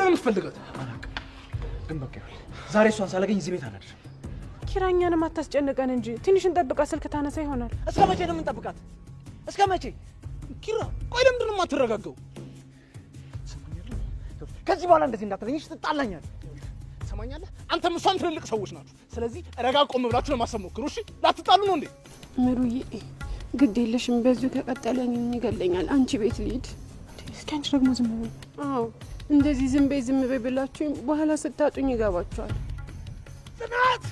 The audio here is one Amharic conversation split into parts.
ነው የምትፈልጋት? አላውቅም፣ ግን በቃ ይኸውልህ ዛሬ እሷን ሳላገኝ እዚህ ቤት አላድርም። ኪራኛንም አታስጨንቀን እንጂ ትንሽ እንጠብቃ፣ ስልክ ታነሳ ይሆናል። እስከ መቼ ነው የምንጠብቃት? እስከ መቼ? ኪራ ቆይ ለምንድን ነው የማትረጋጋው? ከዚህ በኋላ እንደዚህ እንዳትለኝሽ፣ ትጣላኛለህ። ሰማኛለህ? አንተም እሷም ትልልቅ ሰዎች ናችሁ። ስለዚህ ረጋ ቆም ብላችሁ ለማሰብ ሞክሩ እሺ? ላትጣሉ ነው እንዴ? ምሩዬ ግድ የለሽም፣ በዚሁ ከቀጠለኝ ይገለኛል። አንቺ ቤት ልሂድ። እስኪ አንቺ ደግሞ ዝም በይ። አዎ እንደዚህ ዝም በይ ብላችሁ በኋላ ስታጡኝ ይገባችኋል። ጽናት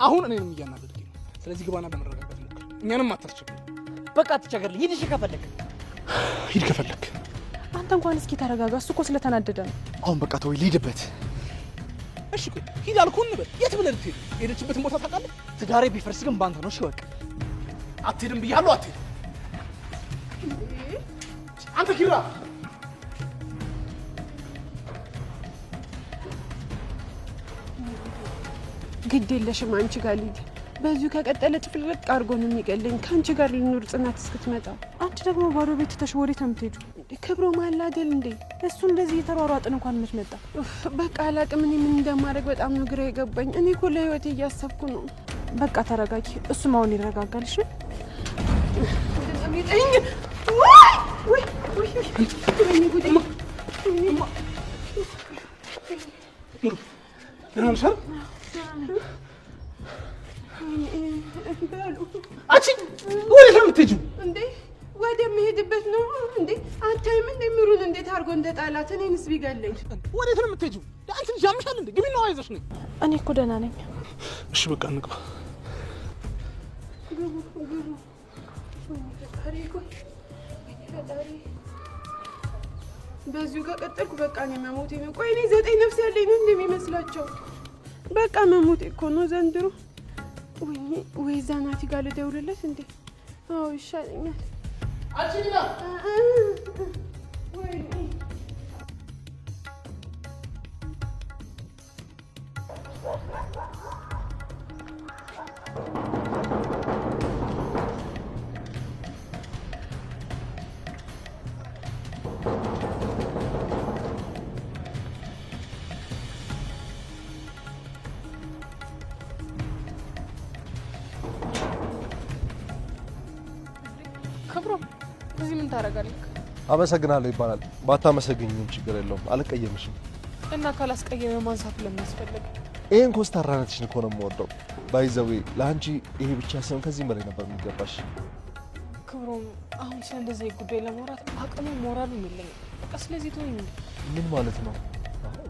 አሁን እኔንም እያናደድከኝ ነው። ስለዚህ ግባና ለመረጋጋት ሞክር። እኛንም አታስቸግር። በቃ አትቸገርልኝ። ሂድ እሺ፣ ከፈለክ ሂድ ከፈለክ። አንተ እንኳን እስኪ ተረጋጋ። እሱ እኮ ስለተናደደ ነው። አሁን በቃ ተወው፣ ልሂድበት። እሺ ቆይ ሂድ አልኩህ እንበል። የት ብለህ ልትሄድ? የሄደችበትን ቦታ ታውቃለህ? ትዳሬ ቢፈርስ ግን ባንተ ነው። እሺ በቃ አትሄድም ብያለሁ። አትሄድም አንተ ኪራ። ግድ የለሽም፣ አንቺ ጋር ልሂድ። በዚሁ ከቀጠለ ጭፍልቅ አድርጎ ነው የሚገለኝ። ከአንቺ ጋር ልኑር ጽናት እስክትመጣ። አንቺ ደግሞ ባዶ ቤት ትተሽ ወዴት ነው የምትሄጂው? ክብሮ ማላ አይደል እንዴ? እሱ እንደዚህ እየተሯሯጥን እንኳን መች መጣ? በቃ አላቅም። እኔ ምን እንደማድረግ በጣም ነው ግራ የገባኝ። እኔ እኮ ለህይወቴ እያሰብኩ ነው። በቃ ተረጋጊ። እሱም አሁን ይረጋጋል። እሺ ወዴት ነው የምትሄጂው? እንዴ ወደምሄድበት ነው እንዴ? አታይም እንዴ ምሩን እንዴት አድርጎ እንደጣላት? እኔንስ ቢገለኝ። ወዴት ነው የምትሄጂው? አንቺ ልጅ ያምሻል እንዴ? ግቢ ነው አይዞሽ ነኝ። እኔ እኮ ደህና ነኝ። እሺ በቃ እንግባ። በዚሁ ከቀጠልኩ በቃ እኔ መሞቴ ነው። ቆይ እኔ 9 ነፍስ ያለኝ ነው እንደሚመስላቸው? በቃ መሞቴ እኮ ነው ዘንድሮ። ወይ እዛ ናቲ ጋር ልደውልለት እንዴ? አዎ ይሻለኛል። አቺና ክብሮ እዚህ ምን ታደርጋለህ? አመሰግናለሁ ይባላል። ባታመሰግኝም ችግር የለውም፣ አልቀየምሽም። እና ካላስቀየመ ማንሳቱ ለምን አስፈለገ? ይሄን ኮስታራነትሽን እኮ ነው የምወደው። ባይዘዌ ለአንቺ ይሄ ብቻ ሳይሆን ከዚህም በላይ ነበር የሚገባሽ። ክብሮም አሁን ስለ እንደዚህ ጉዳይ ለማውራት አቅሙ ሞራሉ የለኝም። በቃ ስለዚህ ተወኝ። ምን ማለት ነው?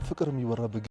ፍቅር የሚወራበት